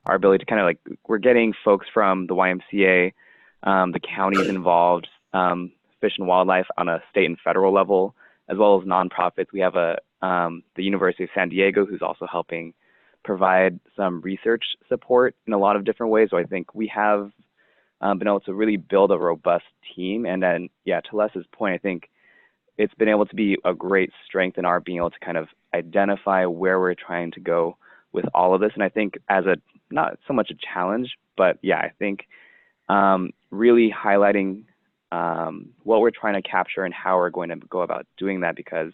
our ability to kind of like, we're getting folks from the YMCA, the counties involved, Fish and Wildlife on a state and federal level, as well as nonprofits. We have the University of San Diego, who's also helping provide some research support in a lot of different ways. So I think we have been able to really build a robust team. And then, yeah, to Les's point, I think it's been able to be a great strength in our being able to kind of identify where we're trying to go with all of this. And I think as a, not so much a challenge, but yeah, I think really highlighting what we're trying to capture and how we're going to go about doing that, because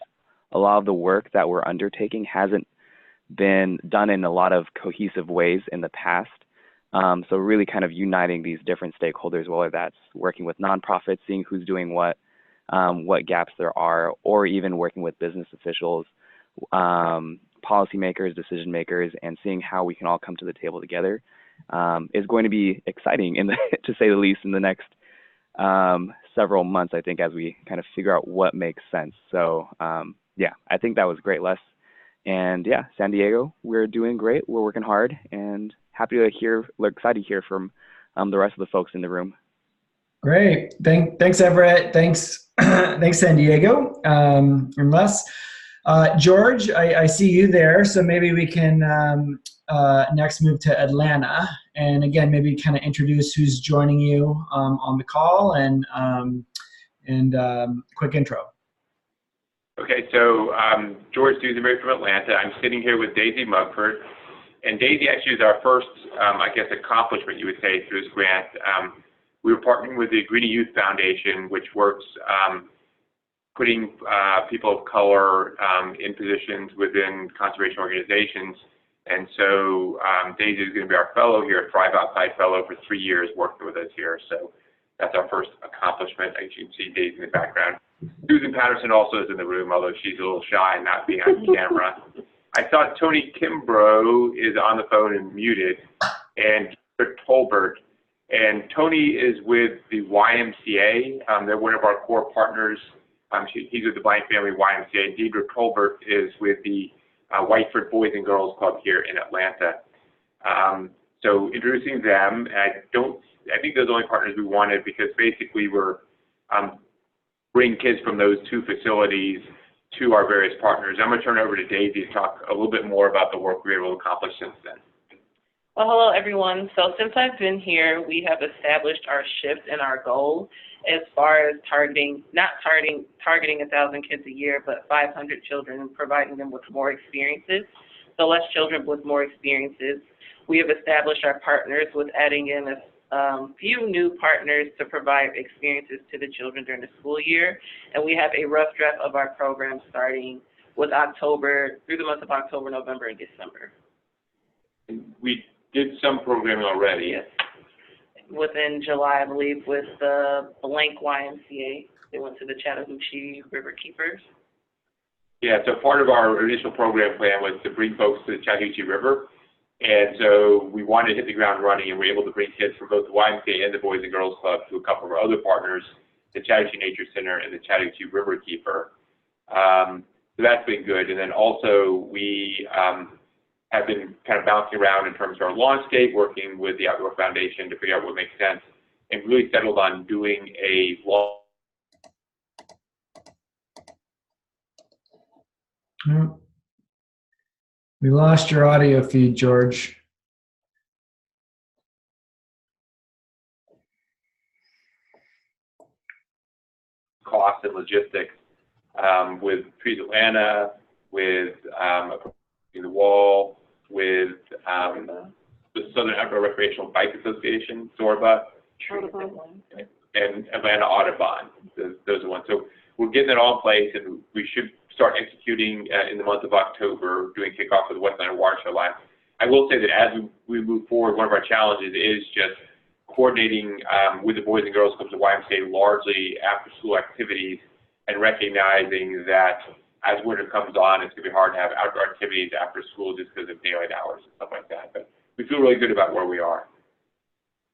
a lot of the work that we're undertaking hasn't been done in a lot of cohesive ways in the past. So really kind of uniting these different stakeholders, whether that's working with nonprofits, seeing who's doing what gaps there are, or even working with business officials, policymakers, decision makers, and seeing how we can all come to the table together is going to be exciting, to say the least, in the next several months, I think, as we kind of figure out what makes sense. So yeah, I think that was great, Les. And yeah, San Diego, we're doing great. We're working hard and happy to hear, excited to hear from the rest of the folks in the room. Great. Thanks, Everett. Thanks, thanks, San Diego. And Les. George, I see you there. So maybe we can next move to Atlanta. And again, maybe kind of introduce who's joining you on the call and quick intro. Okay, so George Duesenberry from Atlanta. I'm sitting here with Daisy Mugford. And Daisy actually is our first, I guess, accomplishment, you would say, through this grant. We were partnering with the Greedy Youth Foundation, which works putting people of color in positions within conservation organizations. And so Daisy is going to be our fellow here, a Thrive Outside fellow for 3 years working with us here. So that's our first accomplishment. As you can see Daisy in the background. Susan Patterson also is in the room, although she's a little shy and not being on camera. I saw Tony Kimbrough is on the phone and muted, and Peter Tolbert. And Tony is with the YMCA. They're one of our core partners. He's with the Blank Family YMCA. Deidre Colbert is with the Whiteford Boys and Girls Club here in Atlanta. So introducing them, I think those are the only partners we wanted, because basically we're bringing kids from those two facilities to our various partners. I'm going to turn it over to Daisy to talk a little bit more about the work we were able to accomplish since then. Well, hello, everyone. So since I've been here, we have established our shift in our goal as far as targeting 1,000 kids a year, but 500 children, and providing them with more experiences. So less children with more experiences. We have established our partners with adding in a few new partners to provide experiences to the children during the school year. And we have a rough draft of our program starting with October, through the month of October, November, and December. We did some programming already. Yes. Within July, I believe, with the Blank YMCA. They went to the Chattahoochee River Keepers. Yeah, so part of our initial program plan was to bring folks to the Chattahoochee River. And so we wanted to hit the ground running, and we were able to bring kids from both the YMCA and the Boys and Girls Club to a couple of our other partners, the Chattahoochee Nature Center and the Chattahoochee River Keeper. So that's been good. And then also we have been kind of bouncing around in terms of our launch date, working with the Outdoor Foundation to figure out what makes sense, and really settled on doing a launch. We lost your audio feed, George. Cost and logistics with Trees Atlanta, with the Wall, with the Southern Outdoor Recreational Bike Association, SORBA, and Atlanta Audubon. Those are ones. So we're getting it all in place, and we should start executing in the month of October, doing kickoff with the Westland Watershed Alliance. I will say that as we move forward, one of our challenges is just coordinating with the Boys and Girls Clubs at YMCA largely after-school activities, and recognizing that as winter comes on, it's going to be hard to have outdoor activities after school just because of daylight hours and stuff like that. But we feel really good about where we are.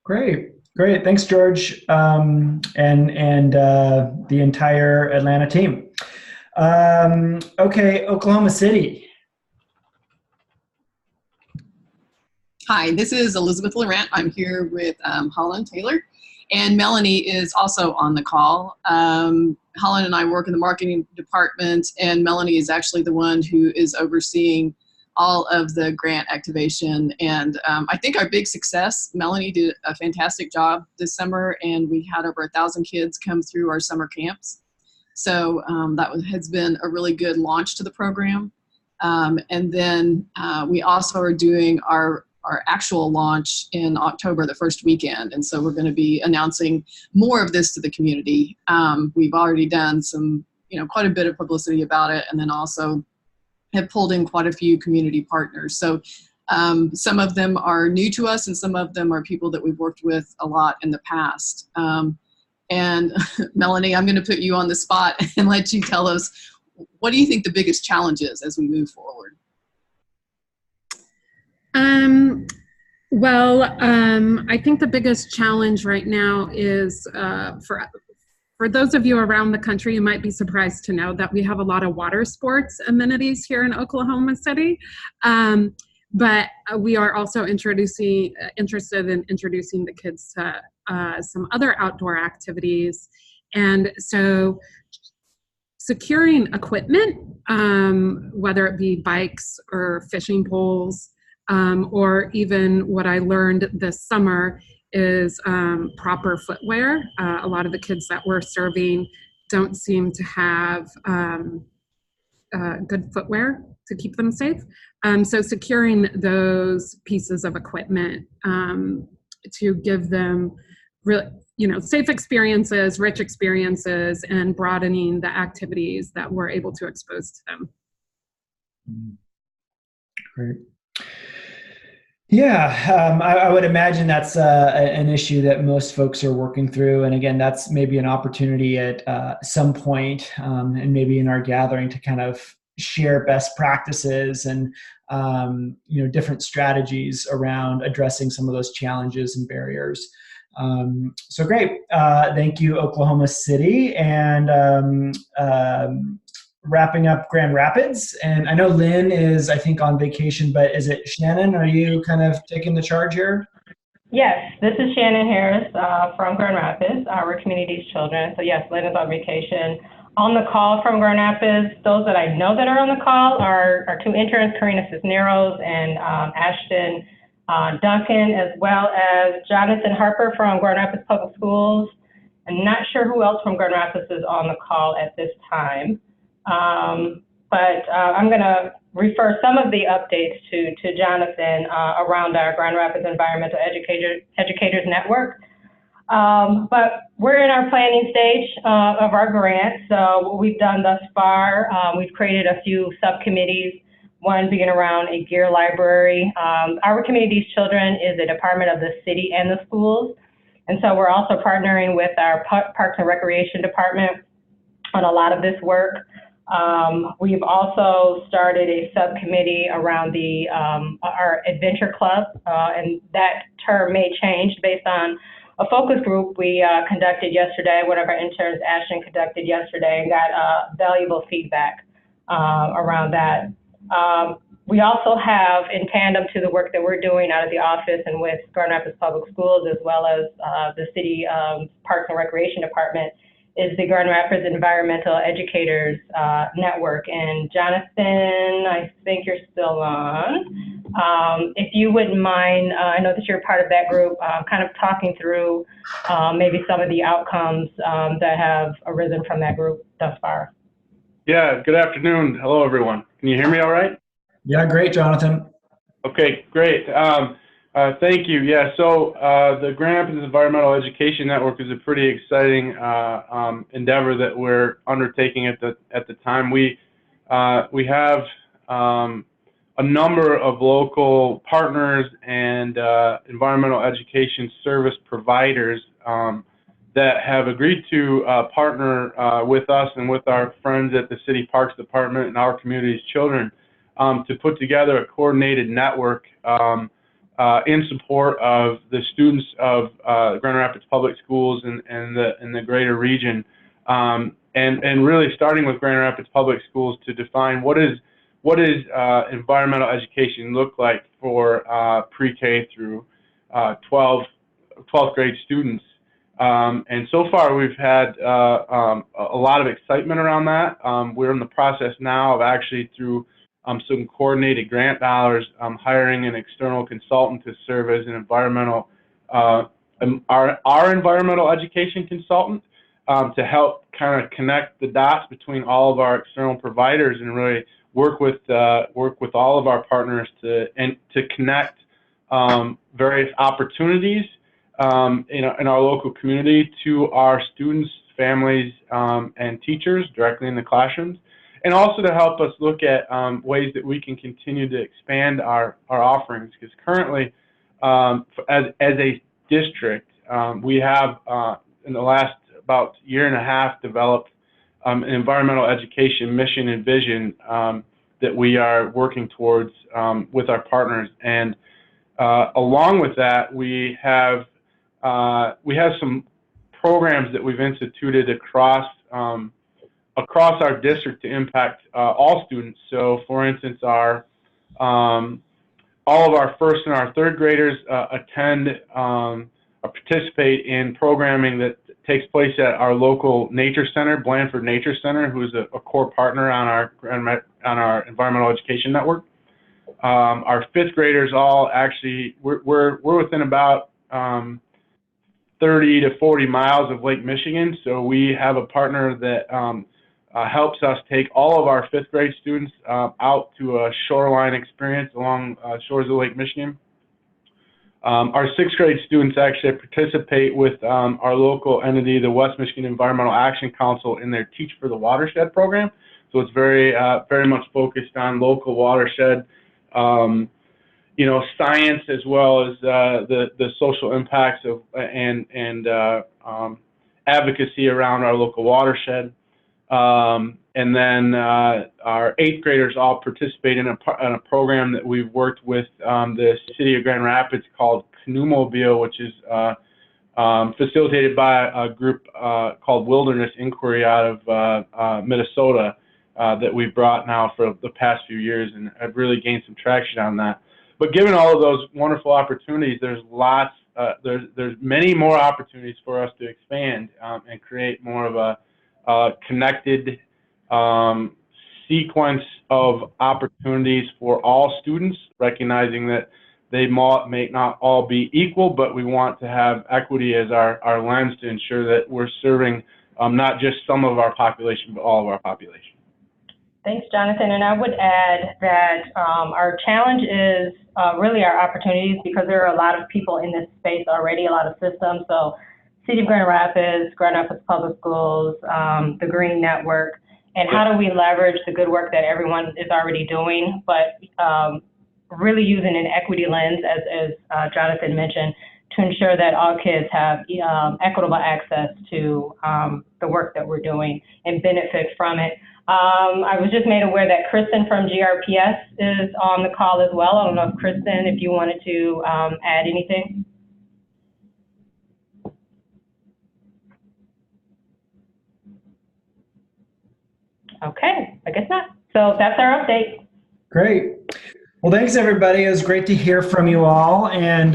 Great. Thanks, George, and the entire Atlanta team. Okay, Oklahoma City. Hi, this is Elizabeth Laurent. I'm here with Holland Taylor, and Melanie is also on the call. Holland and I work in the marketing department, and Melanie is actually the one who is overseeing all of the grant activation. And I think our big success, Melanie did a fantastic job this summer, and we had over 1,000 kids come through our summer camps. So has been a really good launch to the program. And then we also are doing our actual launch in October, the first weekend. And so we're going to be announcing more of this to the community. We've already done some, quite a bit of publicity about it, and then also have pulled in quite a few community partners. So some of them are new to us, and some of them are people that we've worked with a lot in the past. And Melanie, I'm going to put you on the spot and let you tell us, what do you think the biggest challenge is as we move forward? I think the biggest challenge right now is for those of you around the country, you might be surprised to know that we have a lot of water sports amenities here in Oklahoma City. But we are also interested in introducing the kids to some other outdoor activities. And so securing equipment, whether it be bikes or fishing poles, or even what I learned this summer is proper footwear. A lot of the kids that we're serving don't seem to have good footwear to keep them safe. So securing those pieces of equipment to give them safe experiences, rich experiences, and broadening the activities that we're able to expose to them. Great. Yeah, I would imagine that's an issue that most folks are working through. And again, that's maybe an opportunity at some point, and maybe in our gathering, to kind of share best practices and different strategies around addressing some of those challenges and barriers. So great. Thank you, Oklahoma City. And wrapping up Grand Rapids. And I know Lynn is, I think, on vacation, but is it Shannon? Are you kind of taking the charge here? Yes, this is Shannon Harris from Grand Rapids, our Communities Children. So yes, Lynn is on vacation. On the call from Grand Rapids, those that I know that are on the call are our two interns, Karina Cisneros and Ashton Duncan, as well as Jonathan Harper from Grand Rapids Public Schools. I'm not sure who else from Grand Rapids is on the call at this time. But I'm going to refer some of the updates to Jonathan around our Grand Rapids Environmental Educators Network. But we're in our planning stage of our grant. So what we've done thus far, we've created a few subcommittees, one being around a gear library. Our Communities Children is a department of the city and the schools. And so we're also partnering with our Parks and Recreation Department on a lot of this work. We've also started a subcommittee around our adventure club, and that term may change based on a focus group we conducted yesterday. One of our interns, Ashton, conducted yesterday, and got valuable feedback around that. We also have, in tandem to the work that we're doing out of the office and with Grand Rapids Public Schools, as well as the city Parks and Recreation Department, is the Grand Rapids Environmental Educators Network. And Jonathan, I think you're still on. If you wouldn't mind, I know that you're part of that group, kind of talking through maybe some of the outcomes that have arisen from that group thus far. Yeah, good afternoon. Hello, everyone. Can you hear me all right? Yeah, great, Jonathan. Okay, great. Thank you. Yeah, so the Grand Rapids Environmental Education Network is a pretty exciting endeavor that we're undertaking at the time. We have a number of local partners and environmental education service providers that have agreed to partner with us and with our friends at the City Parks Department and our Communities Children to put together a coordinated network in support of the students of Grand Rapids Public Schools and the greater region, and really starting with Grand Rapids Public Schools to define what is what does environmental education look like for pre-K through 12th grade students. And so far we've had a lot of excitement around that. We're in the process now of actually through some coordinated grant dollars, hiring an external consultant to serve as an environmental, our environmental education consultant to help kind of connect the dots between all of our external providers and really work with all of our partners to connect various opportunities in our local community to our students, families, and teachers directly in the classrooms, and also to help us look at ways that we can continue to expand our offerings. Because currently, as a district, we have in the last about year and a half developed an environmental education mission and vision that we are working towards with our partners. And along with that, we have some programs that we've instituted across our district to impact all students. So, for instance, all of our first and our third graders attend or participate in programming that takes place at our local nature center, Blandford Nature Center, who is a core partner on our environmental education network. Our fifth graders all actually we're within about 30 to 40 miles of Lake Michigan, so we have a partner that helps us take all of our fifth grade students out to a shoreline experience along shores of Lake Michigan. Our sixth grade students actually participate with our local entity, the West Michigan Environmental Action Council, in their Teach for the Watershed program. So it's very much focused on local watershed, science, as well as the social impacts of and advocacy around our local watershed. And then our eighth graders all participate in a program that we've worked with the City of Grand Rapids called Canoemobile, which is facilitated by a group called Wilderness Inquiry out of Minnesota that we've brought now for the past few years, and I've really gained some traction on that. But given all of those wonderful opportunities, there's many more opportunities for us to expand and create more of a connected sequence of opportunities for all students, recognizing that they may not all be equal, but we want to have equity as our lens to ensure that we're serving not just some of our population, but all of our population. Thanks, Jonathan. And I would add that our challenge is really our opportunities, because there are a lot of people in this space already, a lot of systems. So City of Grand Rapids Public Schools, the Green Network, and how do we leverage the good work that everyone is already doing, but really using an equity lens, as Jonathan mentioned, to ensure that all kids have equitable access to the work that we're doing and benefit from it. I was just made aware that Kristen from GRPS is on the call as well. I don't know if Kristen, if you wanted to add anything. Okay, I guess not. So that's our update. Great. Well, thanks, everybody. It was great to hear from you all. And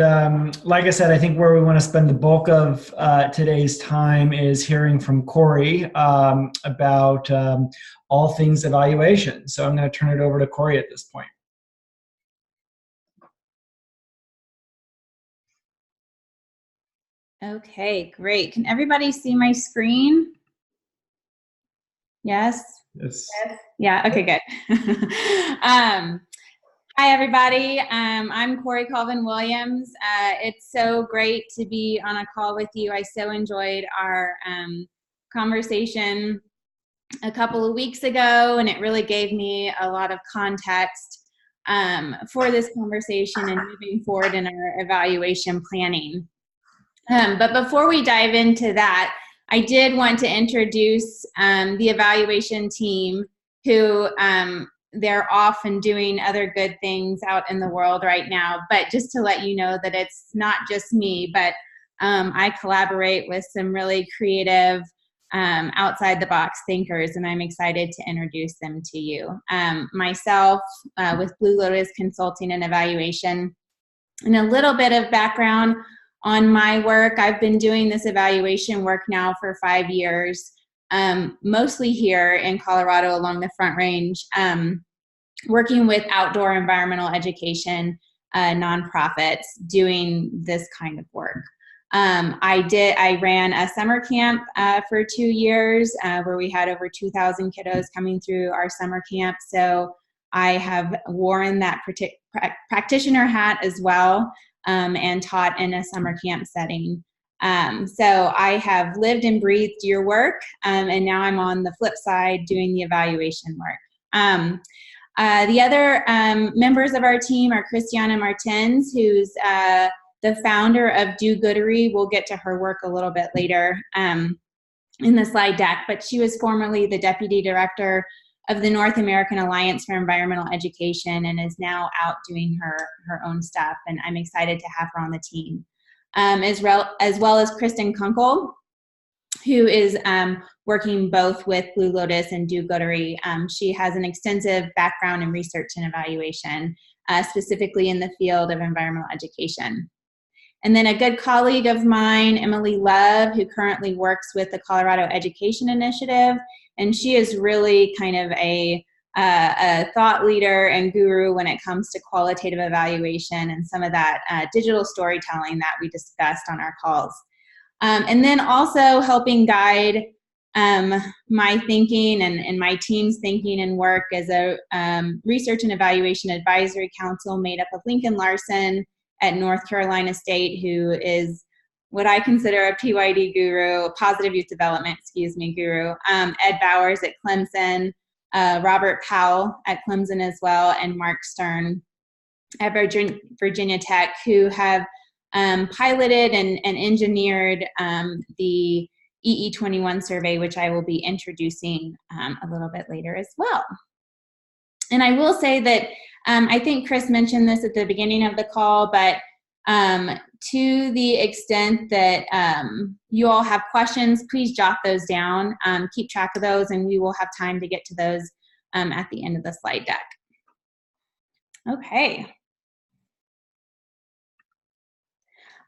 like I said, I think where we want to spend the bulk of today's time is hearing from Corey about all things evaluation. So I'm going to turn it over to Corey at this point. Okay, great. Can everybody see my screen? Yes? Yes. Yeah, okay, good. Hi, everybody. I'm Corey Colvin Williams. It's so great to be on a call with you. I so enjoyed our conversation a couple of weeks ago, and it really gave me a lot of context for this conversation and moving forward in our evaluation planning. But before we dive into that, I did want to introduce the evaluation team, who they're off and doing other good things out in the world right now. But just to let you know that it's not just me, but I collaborate with some really creative outside the box thinkers, and I'm excited to introduce them to you. Myself, with Blue Lotus Consulting and Evaluation, and a little bit of background on my work. I've been doing this evaluation work now for 5 years, mostly here in Colorado along the Front Range, working with outdoor environmental education nonprofits doing this kind of work. I ran a summer camp for 2 years where we had over 2,000 kiddos coming through our summer camp. So I have worn that practitioner hat as well, and taught in a summer camp setting. So I have lived and breathed your work, and now I'm on the flip side doing the evaluation work. The other members of our team are Christiana Martins, who's the founder of Do Goodery. We'll get to her work a little bit later in the slide deck, but she was formerly the deputy director of the North American Alliance for Environmental Education and is now out doing her own stuff, and I'm excited to have her on the team. As well as Kristen Kunkel, who is working both with Blue Lotus and Do Goodery. She has an extensive background in research and evaluation, specifically in the field of environmental education. And then a good colleague of mine, Emily Love, who currently works with the Colorado Education Initiative, and she is really kind of a thought leader and guru when it comes to qualitative evaluation and some of that digital storytelling that we discussed on our calls. And then also helping guide my thinking and my team's thinking and work as a research and evaluation advisory council made up of Lincoln Larson at North Carolina State, who is what I consider a PYD guru, positive youth development, guru, Ed Bowers at Clemson, Robert Powell at Clemson as well, and Mark Stern at Virginia Tech, who have piloted and engineered the EE21 survey, which I will be introducing a little bit later as well. And I will say that I think Chris mentioned this at the beginning of the call, but to the extent that you all have questions, please jot those down, keep track of those, and we will have time to get to those at the end of the slide deck. Okay.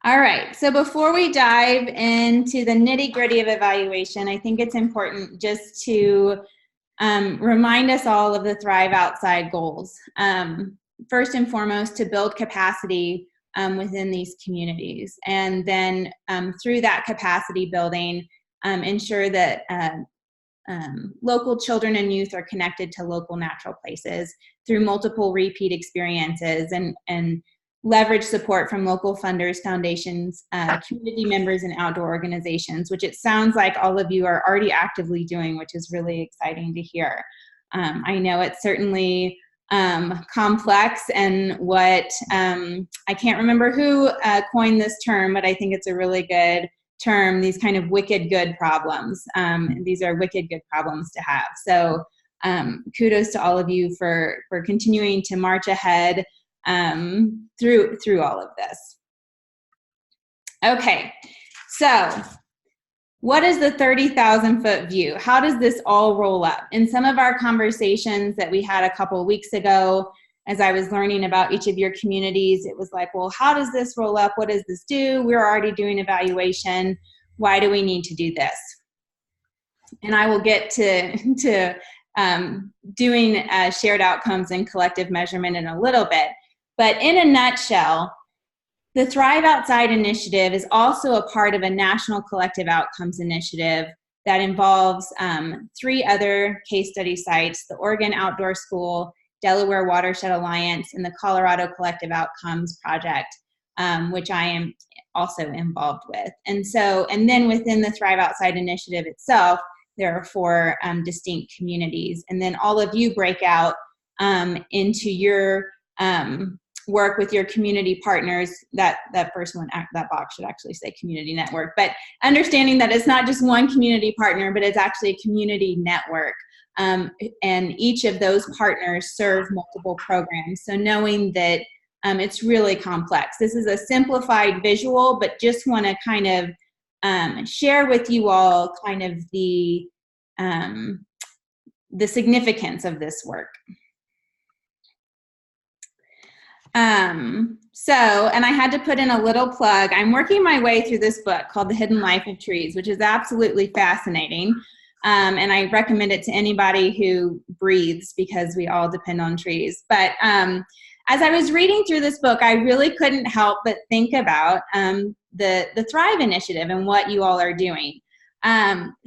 All right, so before we dive into the nitty-gritty of evaluation, I think it's important just to remind us all of the Thrive Outside goals. First and foremost, to build capacity within these communities, and then through that capacity building, ensure that local children and youth are connected to local natural places through multiple repeat experiences, and leverage support from local funders, foundations, community members, and outdoor organizations, which it sounds like all of you are already actively doing, which is really exciting to hear. I know it's certainly complex, and what I can't remember who coined this term, but I think it's a really good term, these kind of wicked good problems. These are wicked good problems to have. So kudos to all of you for continuing to march ahead through all of this. Okay, so what is the 30,000-foot view? How does this all roll up? In some of our conversations that we had a couple of weeks ago, as I was learning about each of your communities, it was like, well, how does this roll up? What does this do? We're already doing evaluation. Why do we need to do this? And I will get to doing shared outcomes and collective measurement in a little bit. But in a nutshell, the Thrive Outside initiative is also a part of a national collective outcomes initiative that involves 3 other case study sites: the Oregon Outdoor School, Delaware Watershed Alliance, and the Colorado Collective Outcomes Project, which I am also involved with. And then within the Thrive Outside initiative itself, there are 4 distinct communities. And then all of you break out into your work with your community partners. That first one, that box should actually say community network, but understanding that it's not just one community partner, but it's actually a community network. And each of those partners serve multiple programs. So knowing that it's really complex. This is a simplified visual, but just want to kind of share with you all kind of the significance of this work. And I had to put in a little plug. I'm working my way through this book called The Hidden Life of Trees, which is absolutely fascinating. And I recommend it to anybody who breathes, because we all depend on trees. But as I was reading through this book, I really couldn't help but think about the Thrive Initiative and what you all are doing.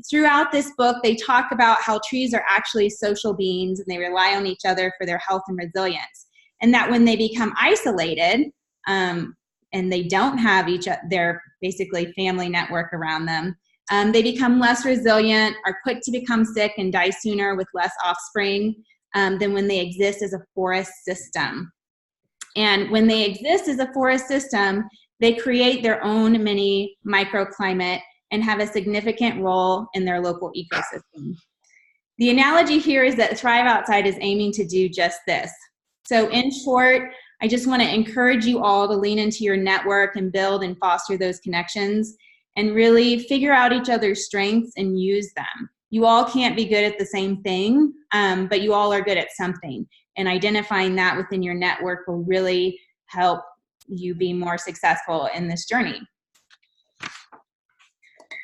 Throughout this book, they talk about how trees are actually social beings and they rely on each other for their health and resilience. And that when they become isolated and they don't have their basically family network around them, they become less resilient, are quick to become sick and die sooner with less offspring than when they exist as a forest system. And when they exist as a forest system, they create their own mini microclimate and have a significant role in their local ecosystem. The analogy here is that Thrive Outside is aiming to do just this. So in short, I just want to encourage you all to lean into your network and build and foster those connections and really figure out each other's strengths and use them. You all can't be good at the same thing, but you all are good at something. And identifying that within your network will really help you be more successful in this journey.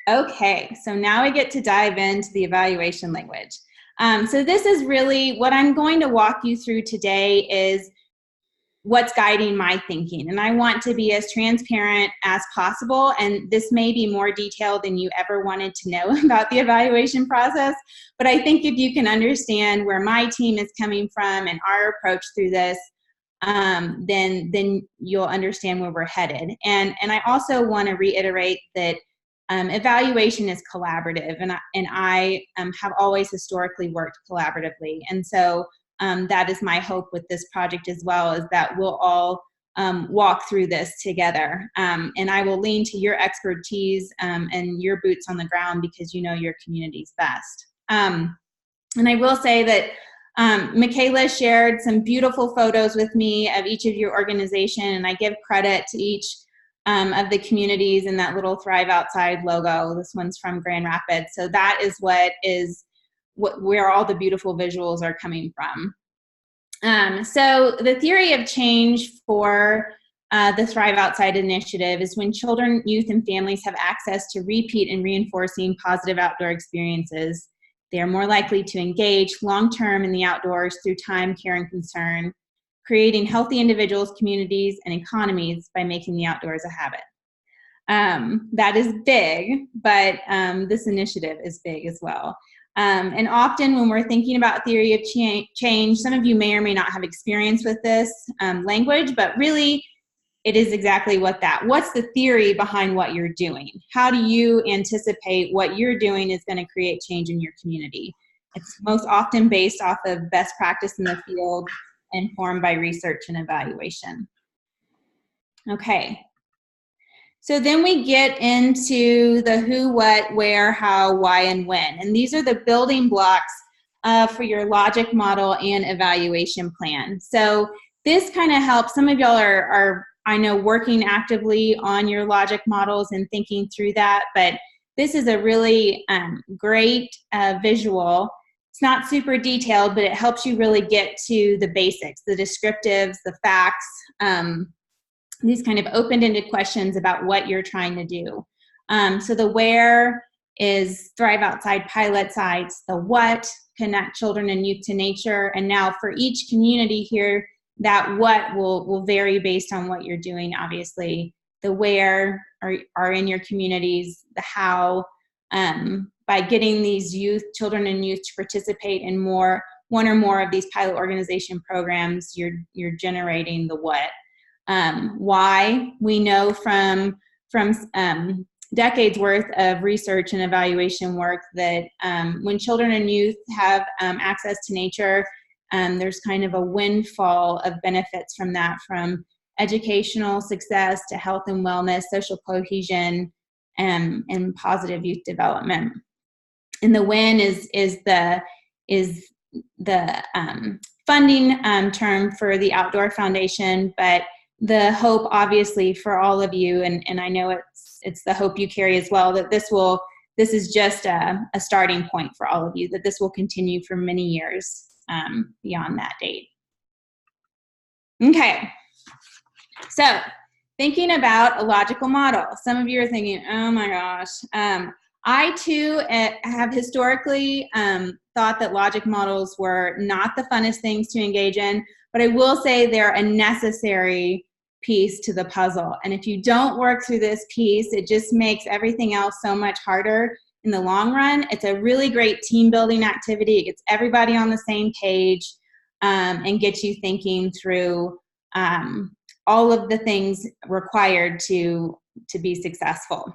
Okay, so now we get to dive into the evaluation language. So this is really what I'm going to walk you through today is what's guiding my thinking. And I want to be as transparent as possible. And this may be more detailed than you ever wanted to know about the evaluation process. But I think if you can understand where my team is coming from and our approach through this, then you'll understand where we're headed. And I also want to reiterate that evaluation is collaborative, and I have always historically worked collaboratively. And so that is my hope with this project as well, is that we'll all walk through this together. And I will lean to your expertise and your boots on the ground, because you know your communities best. And I will say that Michaela shared some beautiful photos with me of each of your organization, and I give credit to each of the communities in that little Thrive Outside logo. This one's from Grand Rapids. So that is where all the beautiful visuals are coming from. So the theory of change for the Thrive Outside initiative is when children, youth, and families have access to repeat and reinforcing positive outdoor experiences, they are more likely to engage long-term in the outdoors through time, care, and concern, creating healthy individuals, communities, and economies by making the outdoors a habit. That is big, but this initiative is big as well. And often when we're thinking about theory of change, some of you may or may not have experience with this language, but really it is exactly what's the theory behind what you're doing? How do you anticipate what you're doing is going to create change in your community? It's most often based off of best practice in the field, informed by research and evaluation. Okay. So then we get into the who, what, where, how, why, and when. And these are the building blocks for your logic model and evaluation plan. So this kind of helps. Some of y'all are, I know, working actively on your logic models and thinking through that, but this is a really great visual. It's not super detailed, but it helps you really get to the basics, the descriptives, the facts, these kind of open-ended questions about what you're trying to do. So the where is Thrive Outside pilot sites, the what, connect children and youth to nature, and now for each community here, that what will vary based on what you're doing, obviously. The where are in your communities, the how, by getting these children and youth to participate in one or more of these pilot organization programs, you're generating the what. Why, we know from decades worth of research and evaluation work that when children and youth have access to nature, there's kind of a windfall of benefits from that, from educational success to health and wellness, social cohesion, and positive youth development. And the when is the funding term for the Outdoor Foundation, but the hope, obviously, for all of you, and I know it's the hope you carry as well, that this is just a starting point for all of you, that this will continue for many years beyond that date. Okay, so thinking about a logical model. Some of you are thinking, oh my gosh. I too have historically thought that logic models were not the funnest things to engage in, but I will say they're a necessary piece to the puzzle. And if you don't work through this piece, it just makes everything else so much harder in the long run. It's a really great team building activity. It gets everybody on the same page and gets you thinking through all of the things required to be successful.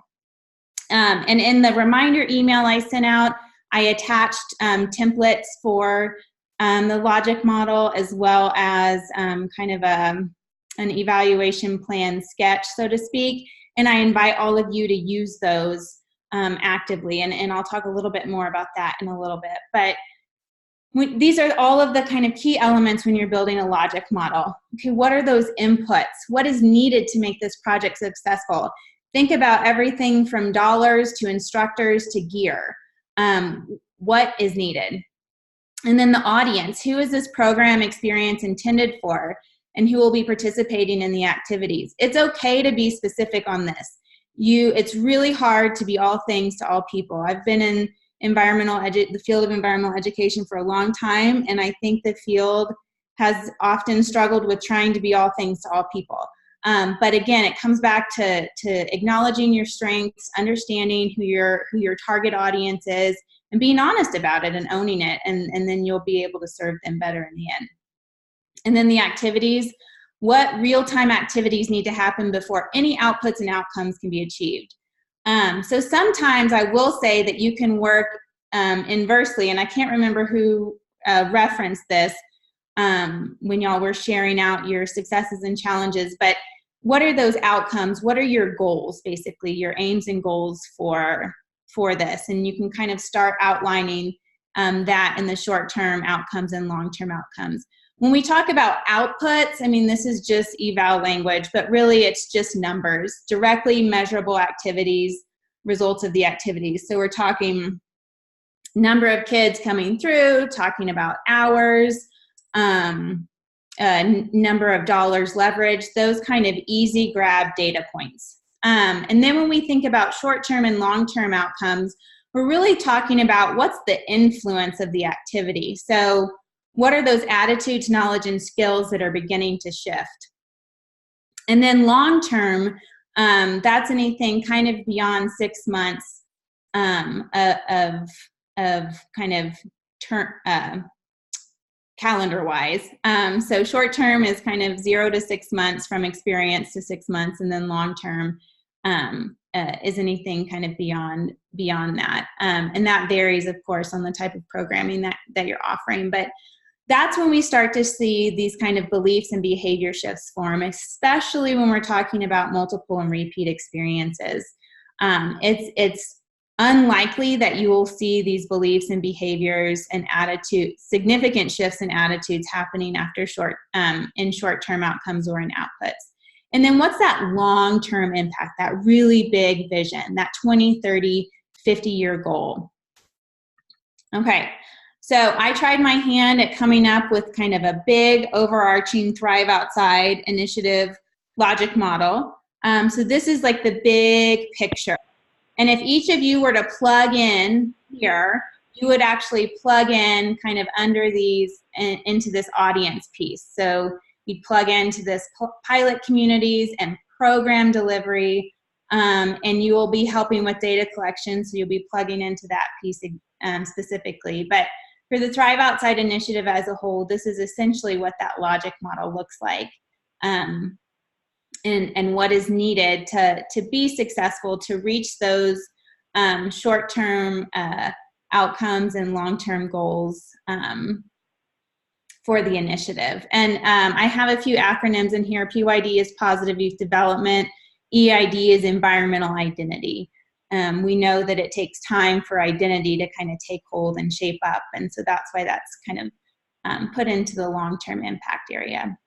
And in the reminder email I sent out, I attached templates for the logic model, as well as kind of an evaluation plan sketch, so to speak. And I invite all of you to use those actively. And I'll talk a little bit more about that in a little bit. But these are all of the kind of key elements when you're building a logic model. Okay, what are those inputs? What is needed to make this project successful? Think about everything from dollars to instructors to gear. What is needed? And then the audience. Who is this program experience intended for? And who will be participating in the activities? It's okay to be specific on this. It's really hard to be all things to all people. I've been in the field of environmental education for a long time, and I think the field has often struggled with trying to be all things to all people. But again, it comes back to acknowledging your strengths, understanding who your target audience is, and being honest about it and owning it, and then you'll be able to serve them better in the end. And then the activities. What real-time activities need to happen before any outputs and outcomes can be achieved? So sometimes I will say that you can work inversely, and I can't remember who referenced this when y'all were sharing out your successes and challenges, but what are those outcomes? What are your goals, basically, your aims and goals for this? And you can kind of start outlining that in the short-term outcomes and long-term outcomes. When we talk about outputs, I mean, this is just eval language, but really it's just numbers, directly measurable activities, results of the activities. So we're talking number of kids coming through, talking about hours, number of dollars leveraged, those kind of easy grab data points. And then when we think about short-term and long-term outcomes, we're really talking about what's the influence of the activity. So what are those attitudes, knowledge, and skills that are beginning to shift? And then long-term, that's anything kind of beyond 6 months of kind of calendar-wise. So short-term is kind of 0 to 6 months, from experience to 6 months, and then long-term is anything kind of beyond that. And that varies, of course, on the type of programming that you're offering. But that's when we start to see these kind of beliefs and behavior shifts form, especially when we're talking about multiple and repeat experiences. It's unlikely that you will see these beliefs and behaviors and attitudes, significant shifts in attitudes happening after in short-term outcomes or in outputs. And then what's that long-term impact, that really big vision, that 20, 30, 50-year goal? Okay. So I tried my hand at coming up with kind of a big overarching Thrive Outside initiative logic model. So this is like the big picture. And if each of you were to plug in here, you would actually plug in kind of under these into this audience piece. So you'd plug into this pilot communities and program delivery, and you will be helping with data collection. So you'll be plugging into that piece specifically. But for the Thrive Outside initiative as a whole, this is essentially what that logic model looks like, and what is needed to be successful, to reach those short-term outcomes and long-term goals for the initiative. And I have a few acronyms in here. PYD is Positive Youth Development. EID is Environmental Identity. We know that it takes time for identity to kind of take hold and shape up, and so that's why that's kind of put into the long-term impact area.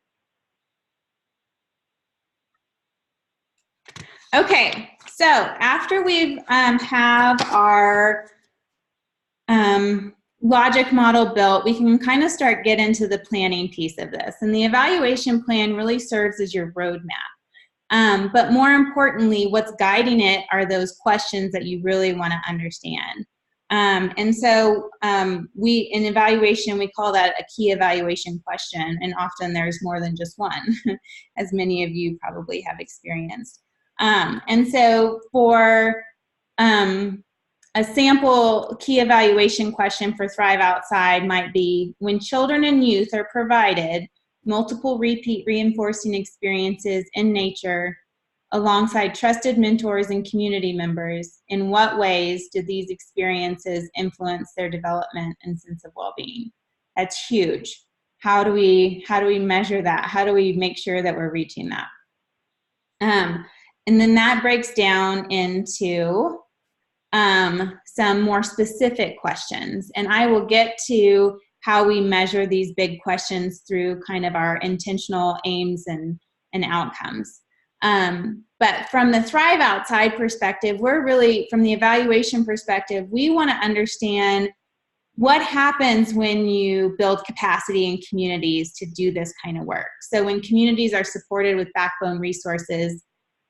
Okay, so after we've have our logic model built, we can kind of start get into the planning piece of this. And the evaluation plan really serves as your roadmap. But more importantly, what's guiding it are those questions that you really want to understand. And so in evaluation, we call that a key evaluation question, and often there's more than just one, as many of you probably have experienced. And so for a sample key evaluation question for Thrive Outside might be, when children and youth are provided multiple repeat reinforcing experiences in nature alongside trusted mentors and community members, in what ways do these experiences influence their development and sense of well-being? That's huge. How do we measure that? How do we make sure that we're reaching that? And then that breaks down into some more specific questions. And I will get to how we measure these big questions through kind of our intentional aims and outcomes. But from the Thrive Outside perspective, we're really, from the evaluation perspective, we want to understand what happens when you build capacity in communities to do this kind of work. So when communities are supported with backbone resources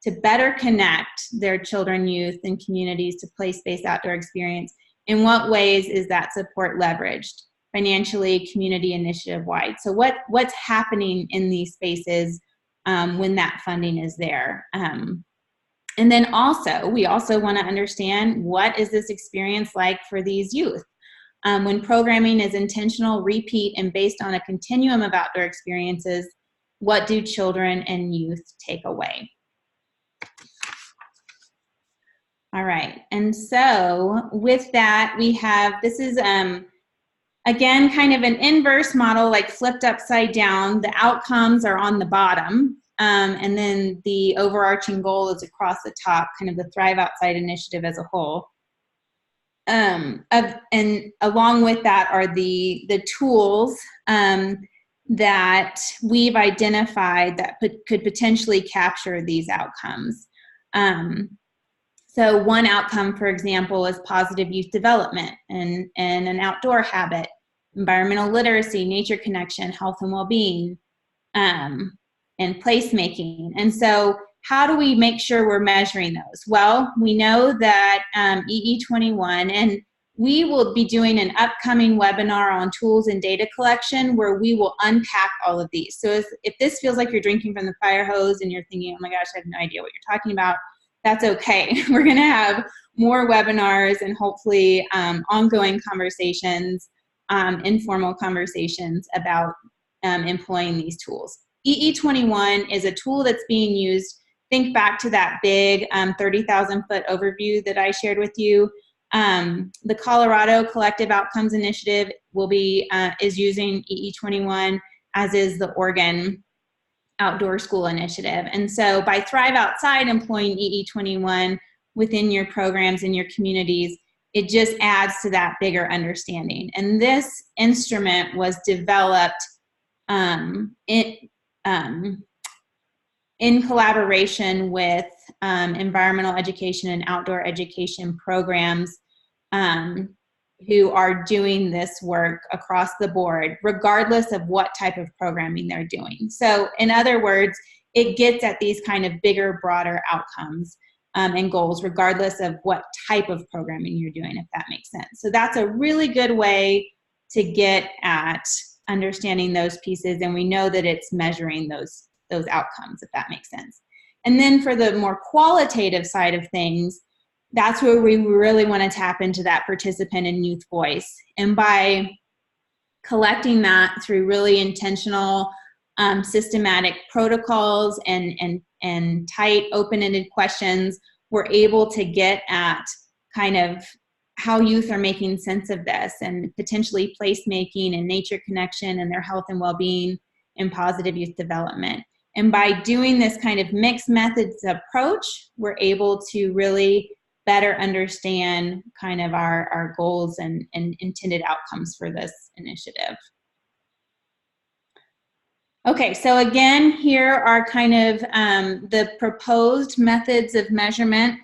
to better connect their children, youth, and communities to place-based outdoor experience, in what ways is that support leveraged? Financially, community initiative-wide. So what's happening in these spaces when that funding is there? And then also, we also want to understand, what is this experience like for these youth? When programming is intentional, repeat, and based on a continuum of outdoor experiences, what do children and youth take away? All right, and so with that, we have, this is, again, kind of an inverse model, like flipped upside down. The outcomes are on the bottom, and then the overarching goal is across the top, kind of the Thrive Outside initiative as a whole. And along with that are the tools that we've identified that could potentially capture these outcomes. So one outcome, for example, is positive youth development and an outdoor habit, environmental literacy, nature connection, health and well-being, and placemaking. And so how do we make sure we're measuring those? Well, we know that EE21, and we will be doing an upcoming webinar on tools and data collection where we will unpack all of these. So if this feels like you're drinking from the fire hose and you're thinking, oh my gosh, I have no idea what you're talking about, that's okay. We're gonna have more webinars and hopefully ongoing conversations, informal conversations about employing these tools. EE21 is a tool that's being used. Think back to that big 30,000 foot overview that I shared with you. The Colorado Collective Outcomes Initiative is using EE21, as is the Oregon Outdoor School Initiative. And so by Thrive Outside employing EE21 within your programs in your communities, it just adds to that bigger understanding. And this instrument was developed in collaboration with environmental education and outdoor education programs who are doing this work across the board, regardless of what type of programming they're doing. So in other words, it gets at these kind of bigger, broader outcomes and goals, regardless of what type of programming you're doing, if that makes sense. So that's a really good way to get at understanding those pieces, and we know that it's measuring those outcomes, if that makes sense. And then for the more qualitative side of things, that's where we really want to tap into that participant and youth voice. And by collecting that through really intentional, systematic protocols and tight, open-ended questions, we're able to get at kind of how youth are making sense of this, and potentially placemaking and nature connection and their health and well-being and positive youth development. And by doing this kind of mixed methods approach, we're able to really better understand kind of our goals and intended outcomes for this initiative. Okay, so again, here are kind of the proposed methods of measurement.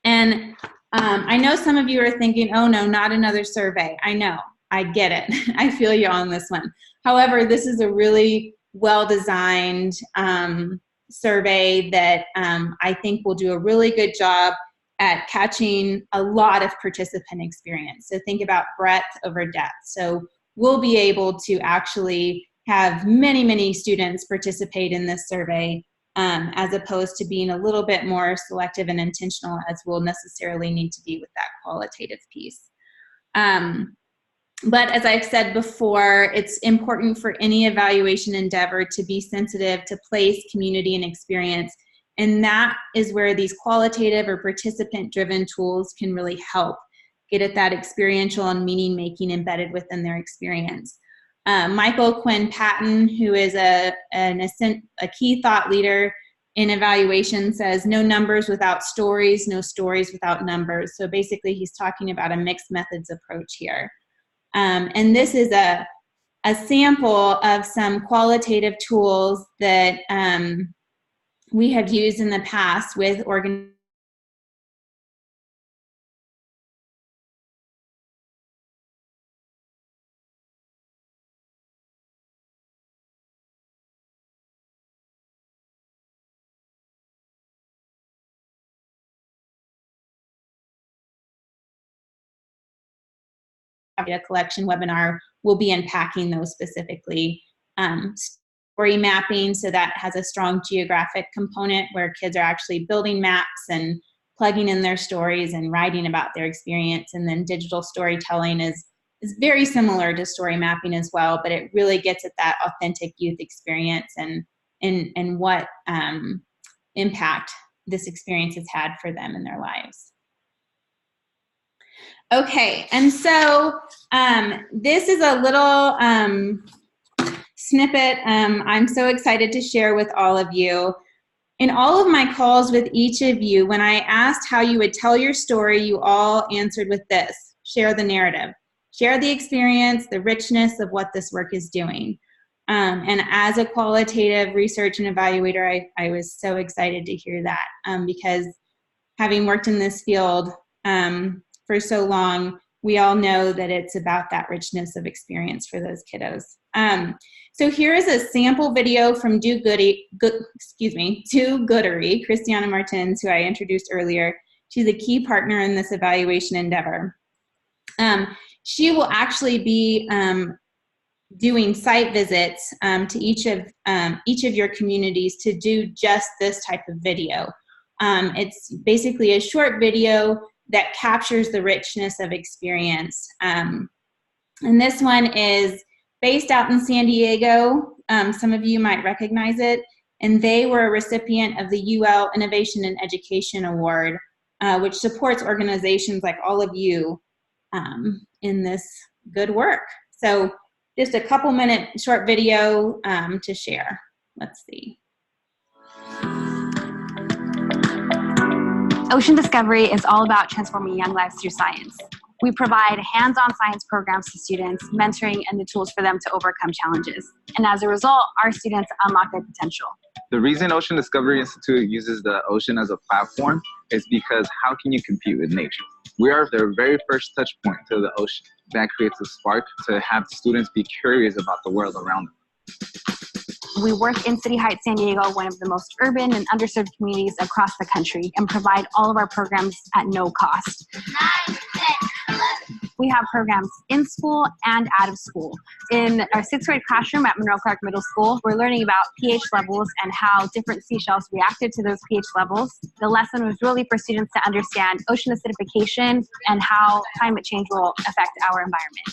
And I know some of you are thinking, oh no, not another survey. I know, I get it. I feel you on this one. However, this is a really well-designed survey that I think will do a really good job at catching a lot of participant experience. So think about breadth over depth. So we'll be able to actually have many, many students participate in this survey as opposed to being a little bit more selective and intentional as we'll necessarily need to be with that qualitative piece. But as I've said before, it's important for any evaluation endeavor to be sensitive to place, community, and experience. And that is where these qualitative or participant-driven tools can really help get at that experiential and meaning-making embedded within their experience. Michael Quinn Patton, who is a key thought leader in evaluation, says, no numbers without stories, no stories without numbers. So basically, he's talking about a mixed methods approach here. And this is a sample of some qualitative tools that we have used in the past with organizations. Data collection webinar will be unpacking those specifically. Story mapping, so that has a strong geographic component where kids are actually building maps and plugging in their stories and writing about their experience. And then digital storytelling is very similar to story mapping as well, but it really gets at that authentic youth experience and what impact this experience has had for them in their lives. Okay, and so this is a little snippet I'm so excited to share with all of you. In all of my calls with each of you, when I asked how you would tell your story, you all answered with this: share the narrative. Share the experience, the richness of what this work is doing. And as a qualitative research and evaluator, I was so excited to hear that because having worked in this field for so long, we all know that it's about that richness of experience for those kiddos. So here is a sample video from Do Goodery, Christiana Martins, who I introduced earlier. She's a key partner in this evaluation endeavor. She will actually be doing site visits to each of your communities to do just this type of video. It's basically a short video that captures the richness of experience. And this one is based out in San Diego. Some of you might recognize it. And they were a recipient of the UL Innovation in Education Award, which supports organizations like all of you in this good work. So just a couple minute short video to share. Let's see. Ocean Discovery is all about transforming young lives through science. We provide hands-on science programs to students, mentoring, and the tools for them to overcome challenges. And as a result, our students unlock their potential. The reason Ocean Discovery Institute uses the ocean as a platform is because how can you compete with nature? We are their very first touch point to the ocean. That creates a spark to have students be curious about the world around them. We work in City Heights, San Diego, one of the most urban and underserved communities across the country, and provide all of our programs at no cost. 9, 10, 11. We have programs in school and out of school. In our 6th grade classroom at Monroe Clark Middle School, we're learning about pH levels and how different seashells reacted to those pH levels. The lesson was really for students to understand ocean acidification and how climate change will affect our environment.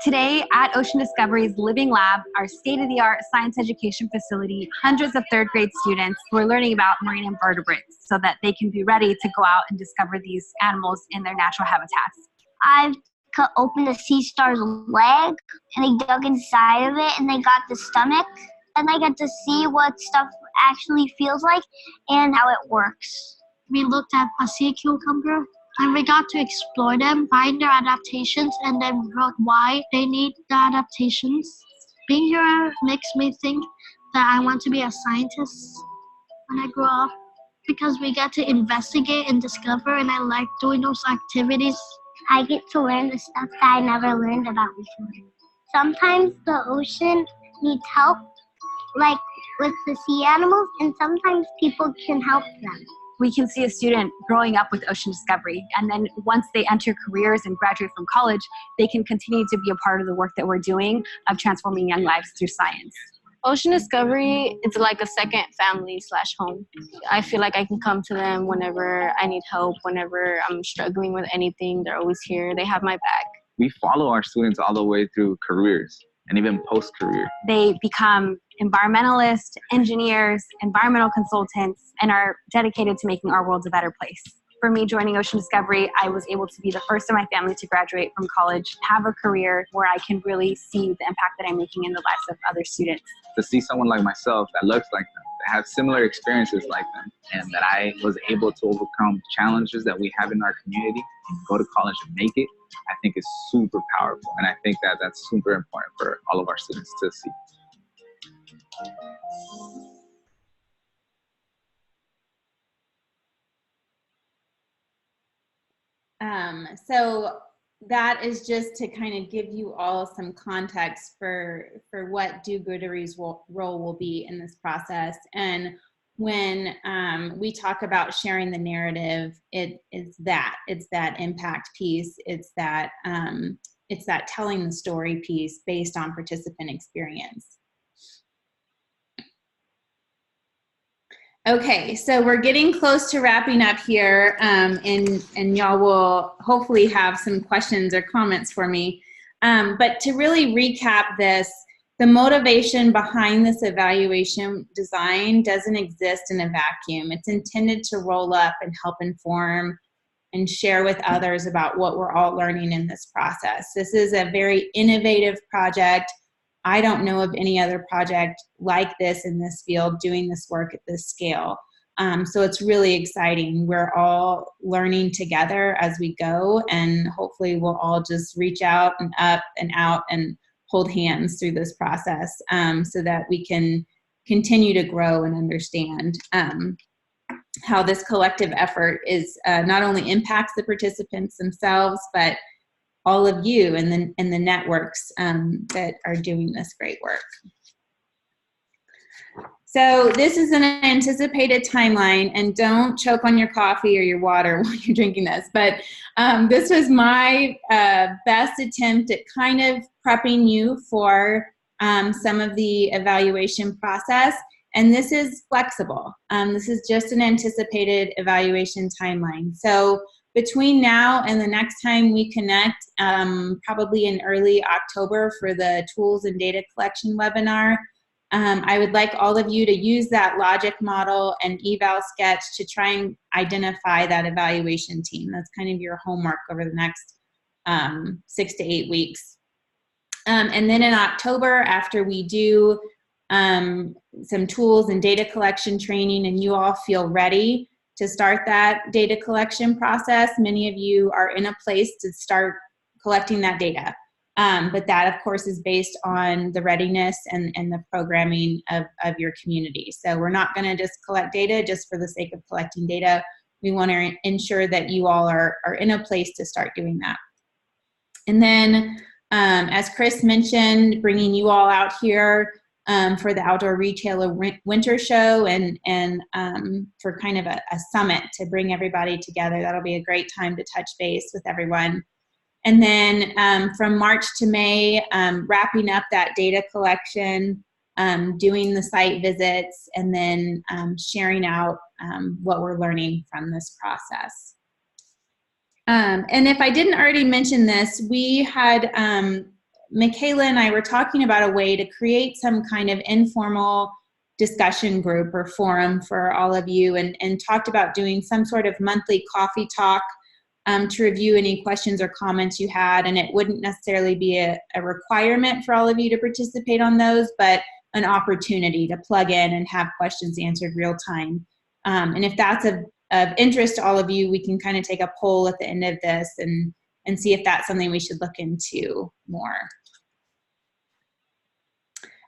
Today at Ocean Discovery's Living Lab, our state-of-the-art science education facility, hundreds of 3rd grade students who are learning about marine invertebrates so that they can be ready to go out and discover these animals in their natural habitats. I cut open the sea star's leg and they dug inside of it and they got the stomach, and I got to see what stuff actually feels like and how it works. We looked at a sea cucumber and we got to explore them, find their adaptations, and then wrote why they need the adaptations. Being here makes me think that I want to be a scientist when I grow up because we get to investigate and discover, and I like doing those activities. I get to learn the stuff that I never learned about before. Sometimes the ocean needs help, like with the sea animals, and sometimes people can help them. We can see a student growing up with ocean discovery, and then once they enter careers and graduate from college, they can continue to be a part of the work that we're doing of transforming young lives through science. Ocean Discovery, it's like a second family / home. I feel like I can come to them whenever I need help, whenever I'm struggling with anything. They're always here. They have my back. We follow our students all the way through careers and even post-career. They become environmentalists, engineers, environmental consultants, and are dedicated to making our world a better place. For me, joining Ocean Discovery, I was able to be the first in my family to graduate from college, have a career where I can really see the impact that I'm making in the lives of other students. To see someone like myself that looks like them, that have similar experiences like them, and that I was able to overcome challenges that we have in our community and go to college and make it, I think is super powerful. And I think that that's super important for all of our students to see. So that is just to kind of give you all some context for what do-goodery's role will be in this process. And when we talk about sharing the narrative, it's that impact piece. It's that telling the story piece based on participant experience. Okay, so we're getting close to wrapping up here, and y'all will hopefully have some questions or comments for me. But to really recap this, the motivation behind this evaluation design doesn't exist in a vacuum. It's intended to roll up and help inform and share with others about what we're all learning in this process. This is a very innovative project. I don't know of any other project like this in this field doing this work at this scale. So it's really exciting. We're all learning together as we go, and hopefully we'll all just reach out and up and out and hold hands through this process so that we can continue to grow and understand how this collective effort is not only impacts the participants themselves, but all of you and the networks that are doing this great work. So this is an anticipated timeline, and don't choke on your coffee or your water while you're drinking this, but this was my best attempt at kind of prepping you for some of the evaluation process, and this is flexible. This is just an anticipated evaluation timeline. So between now and the next time we connect, probably in early October for the tools and data collection webinar, I would like all of you to use that logic model and eval sketch to try and identify that evaluation team. That's kind of your homework over the next 6 to 8 weeks. And then in October, after we do some tools and data collection training and you all feel ready to start that data collection process, many of you are in a place to start collecting that data. But that, of course, is based on the readiness and the programming of your community. So we're not going to just collect data just for the sake of collecting data. We want to ensure that you all are in a place to start doing that. And then, as Chris mentioned, bringing you all out here for the Outdoor Retailer Winter Show and for kind of a summit to bring everybody together. That'll be a great time to touch base with everyone. And then from March to May, wrapping up that data collection, doing the site visits, and then sharing out what we're learning from this process. And if I didn't already mention this, we had, Michaela and I were talking about a way to create some kind of informal discussion group or forum for all of you, and talked about doing some sort of monthly coffee talk to review any questions or comments you had. And it wouldn't necessarily be a requirement for all of you to participate on those, but an opportunity to plug in and have questions answered real time. And if that's of interest to all of you, we can kind of take a poll at the end of this and see if that's something we should look into more.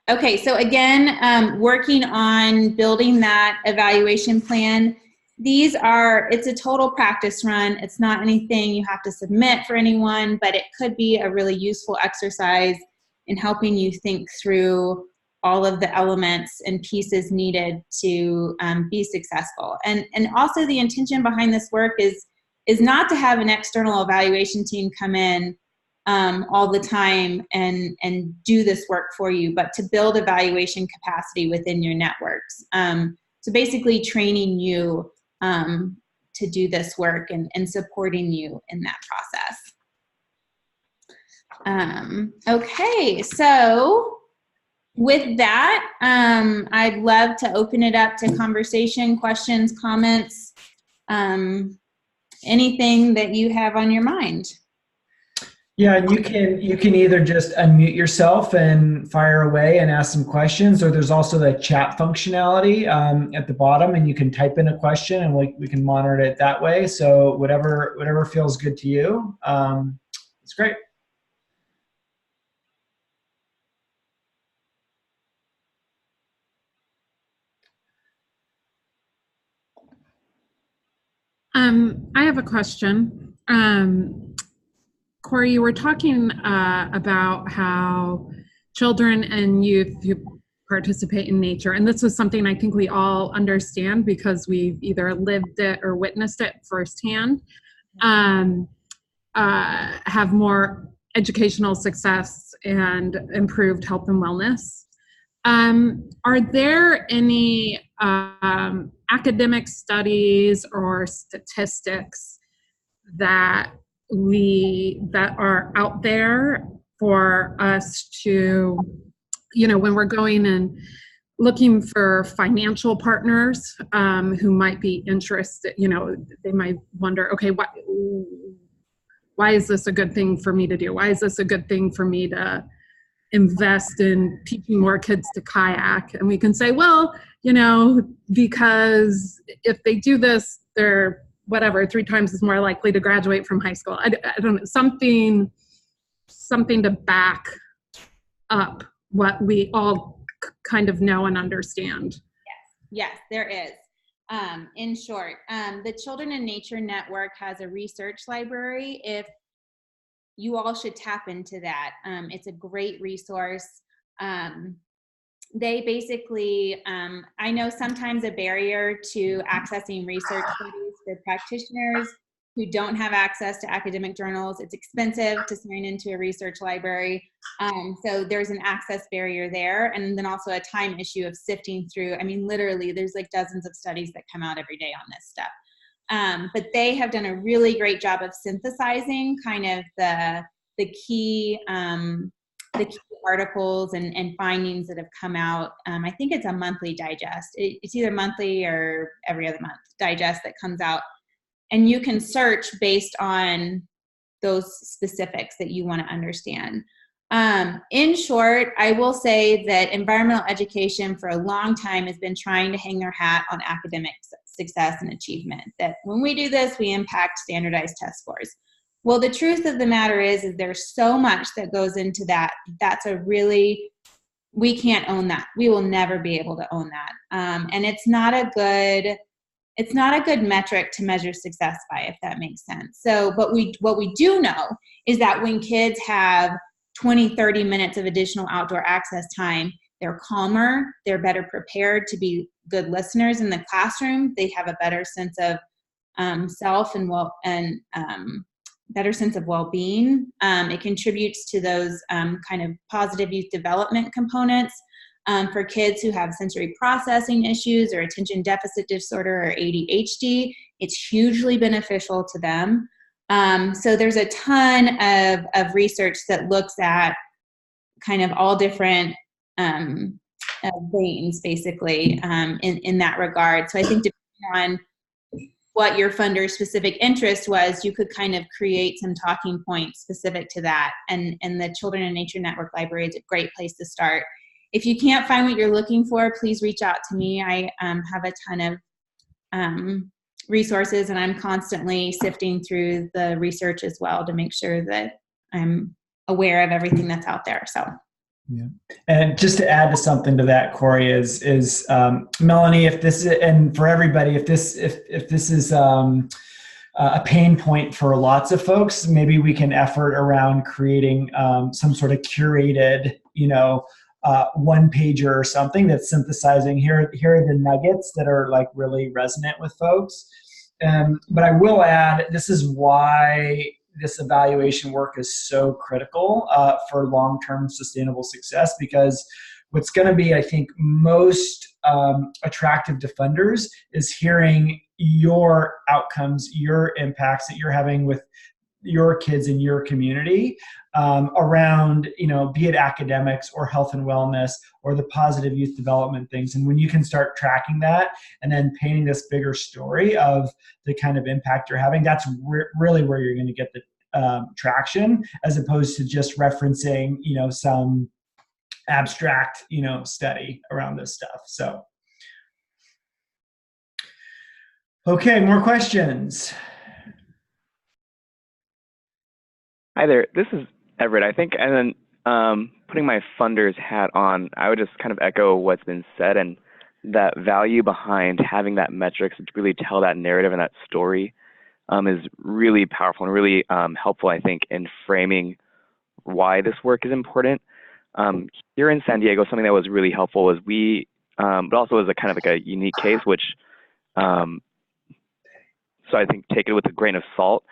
Okay, so again, working on building that evaluation plan. It's a total practice run. It's not anything you have to submit for anyone, but it could be a really useful exercise in helping you think through all of the elements and pieces needed to be successful. And also the intention behind this work is not to have an external evaluation team come in all the time and do this work for you, but to build evaluation capacity within your networks. So basically training you to do this work and supporting you in that process. Okay, so with that, I'd love to open it up to conversation, questions, comments, anything that you have on your mind. Yeah, and you can either just unmute yourself and fire away and ask some questions, or there's also the chat functionality at the bottom, and you can type in a question and we can monitor it that way. So whatever feels good to you, it's great. I have a question. Corey, you were talking about how children and youth participate in nature, and this is something I think we all understand because we've either lived it or witnessed it firsthand. Have more educational success and improved health and wellness. Are there any academic studies or statistics that are out there for us to, when we're going and looking for financial partners who might be interested, they might wonder, okay, why is this a good thing for me to do? Why is this a good thing for me to invest in teaching more kids to kayak? And we can say, well, because if they do this, they're 3 times as more likely to graduate from high school. I don't know, something to back up what we all kind of know and understand. Yes, there is. In short, the Children in Nature Network has a research library. If you all should tap into that. It's a great resource. They basically, I know sometimes a barrier to accessing research studies for practitioners who don't have access to academic journals. It's expensive to sign into a research library. So there's an access barrier there. And then also a time issue of sifting through. I mean, literally there's like dozens of studies that come out every day on this stuff. But they have done a really great job of synthesizing kind of the key articles and findings that have come out. I think it's a monthly digest. It's either monthly or every other month digest that comes out. And you can search based on those specifics that you want to understand. In short, I will say that environmental education for a long time has been trying to hang their hat on academic success and achievement. That when we do this, we impact standardized test scores. Well, the truth of the matter is there's so much that goes into that. We can't own that. We will never be able to own that. And it's not a good metric to measure success by, if that makes sense. So, but what we do know is that when kids have 20, 30 minutes of additional outdoor access time, they're calmer, they're better prepared to be good listeners in the classroom, they have a better sense of self and better sense of well-being. It contributes to those kind of positive youth development components for kids who have sensory processing issues or attention deficit disorder or ADHD. It's hugely beneficial to them. So there's a ton of research that looks at kind of all different veins, basically, in that regard. So I think depending on what your funder's specific interest was, you could kind of create some talking points specific to that. And the Children in Nature Network Library is a great place to start. If you can't find what you're looking for, please reach out to me. I have a ton of resources, and I'm constantly sifting through the research as well to make sure that I'm aware of everything that's out there. So Yeah. And just to add to something to that, Corey, is Melanie, if this is, and for everybody, if this is a pain point for lots of folks, maybe we can effort around creating some sort of curated, one pager or something that's synthesizing here are the nuggets that are like really resonant with folks. But I will add, this is why this evaluation work is so critical for long-term sustainable success, because what's going to be, I think, most attractive to funders is hearing your outcomes, your impacts that you're having with your kids in your community around, be it academics or health and wellness or the positive youth development things. And when you can start tracking that and then painting this bigger story of the kind of impact you're having, that's really where you're going to get the traction, as opposed to just referencing, some abstract, study around this stuff. So, okay, more questions. Hi there, this is Everett, I think, and then putting my funder's hat on, I would just kind of echo what's been said, and that value behind having that metrics to really tell that narrative and that story is really powerful and really helpful, I think, in framing why this work is important. Here in San Diego, something that was really helpful was but also was a kind of like a unique case, which, so I think take it with a grain of salt,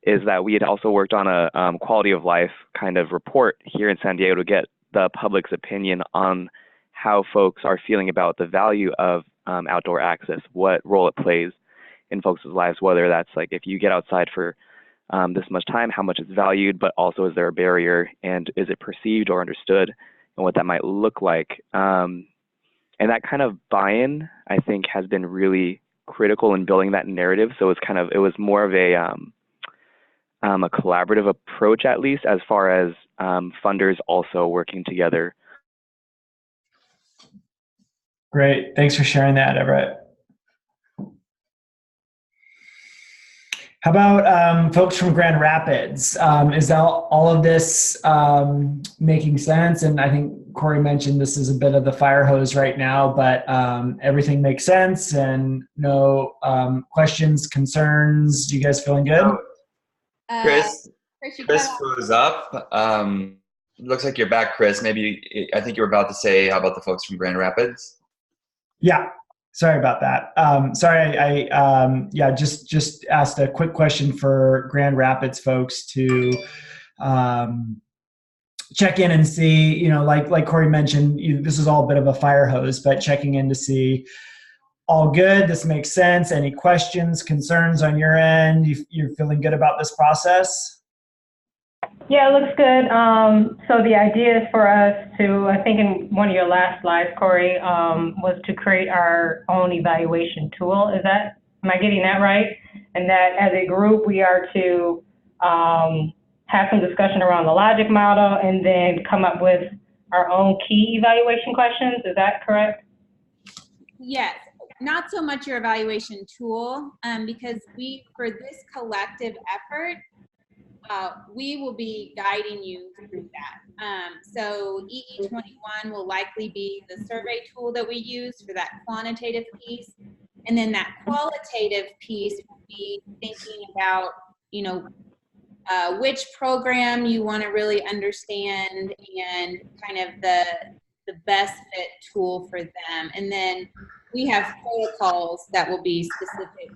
is that we had also worked on a quality of life kind of report here in San Diego to get the public's opinion on how folks are feeling about the value of outdoor access, what role it plays in folks' lives, whether that's like if you get outside for this much time, how much it's valued, but also is there a barrier, and is it perceived or understood, and what that might look like. And that kind of buy-in, I think, has been really critical in building that narrative. So it was more of a collaborative approach, at least, as far as funders also working together. Great, thanks for sharing that, Everett. How about folks from Grand Rapids? Is all of this making sense? And I think Corey mentioned this is a bit of the fire hose right now, but everything makes sense and no questions, concerns. You guys feeling good? Chris was up. Looks like you're back, Chris. Maybe, I think you were about to say, how about the folks from Grand Rapids? Yeah. Sorry about that. Sorry, I just asked a quick question for Grand Rapids folks to check in and see, like Corey mentioned, this is all a bit of a fire hose, but checking in to see all good, this makes sense. Any questions, concerns on your end? You're feeling good about this process? Yeah, it looks good. So the idea is for us to, I think in one of your last slides, Corey, was to create our own evaluation tool. Am I getting that right? And that as a group, we are to have some discussion around the logic model and then come up with our own key evaluation questions. Is that correct? Yes. Not so much your evaluation tool, because for this collective effort, we will be guiding you through that. So EE21 will likely be the survey tool that we use for that quantitative piece. And then that qualitative piece will be thinking about, which program you want to really understand and kind of the best fit tool for them. And then we have protocols that will be specific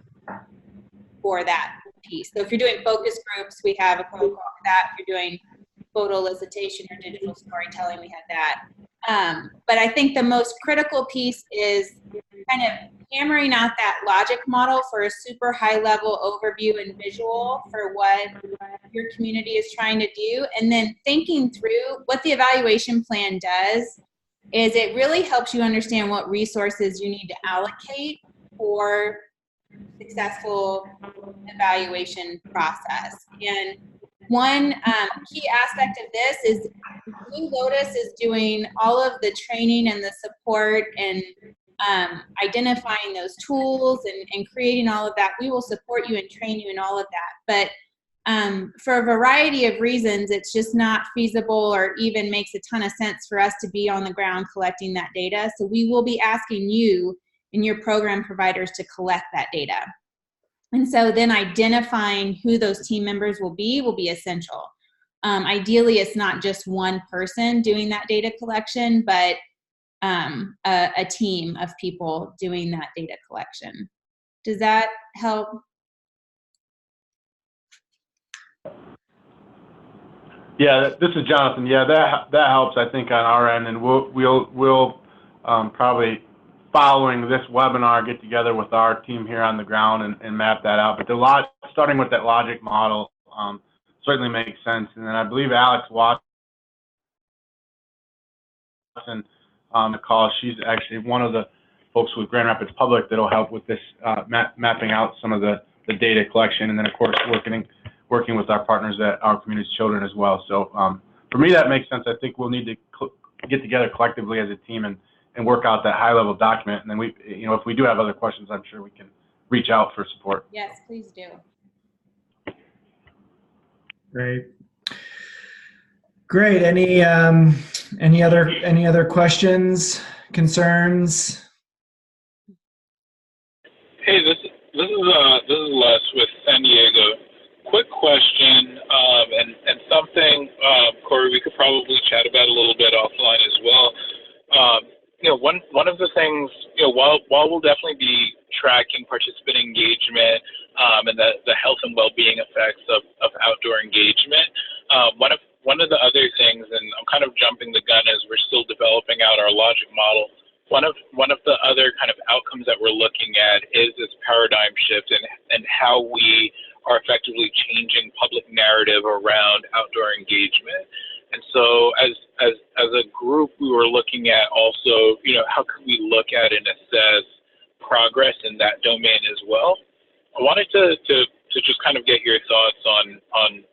for that piece. So if you're doing focus groups, we have a protocol for that. If you're doing photo elicitation or digital storytelling, we have that. But I think the most critical piece is kind of hammering out that logic model for a super high level overview and visual for what your community is trying to do. And then thinking through what the evaluation plan does is it really helps you understand what resources you need to allocate for successful evaluation process. And one key aspect of this is Blue Lotus is doing all of the training and the support and identifying those tools and creating all of that. We will support you and train you in all of that. For a variety of reasons, it's just not feasible or even makes a ton of sense for us to be on the ground collecting that data. So we will be asking you and your program providers to collect that data. And so then identifying who those team members will be essential. Ideally, it's not just one person doing that data collection, but a team of people doing that data collection. Does that help? Yeah, this is Jonathan. Yeah, that helps, I think, on our end, and we'll probably, following this webinar, get together with our team here on the ground and map that out. But starting with that logic model certainly makes sense. And then I believe Alex Watson on the call, she's actually one of the folks with Grand Rapids Public that'll help with this mapping out some of the data collection, and then of course working with our partners at Our Community's Children as well. So for me, that makes sense. I think we'll need to get together collectively as a team and work out that high-level document. And then if we do have other questions, I'm sure we can reach out for support. Yes, please do. Great. Any other questions, concerns? Hey, this is Les with San Diego. Quick question, and something, Corey, we could probably chat about a little bit offline as well. One of the things, while we'll definitely be tracking participant engagement and the health and well-being effects of outdoor engagement, one of the other things, and I'm kind of jumping the gun as we're still developing out our logic model, one of the other kind of outcomes that we're looking at is this paradigm shift and how we are effectively changing public narrative around outdoor engagement. And so as a group, we were looking at also, how can we look at and assess progress in that domain as well? I wanted to just kind of get your thoughts on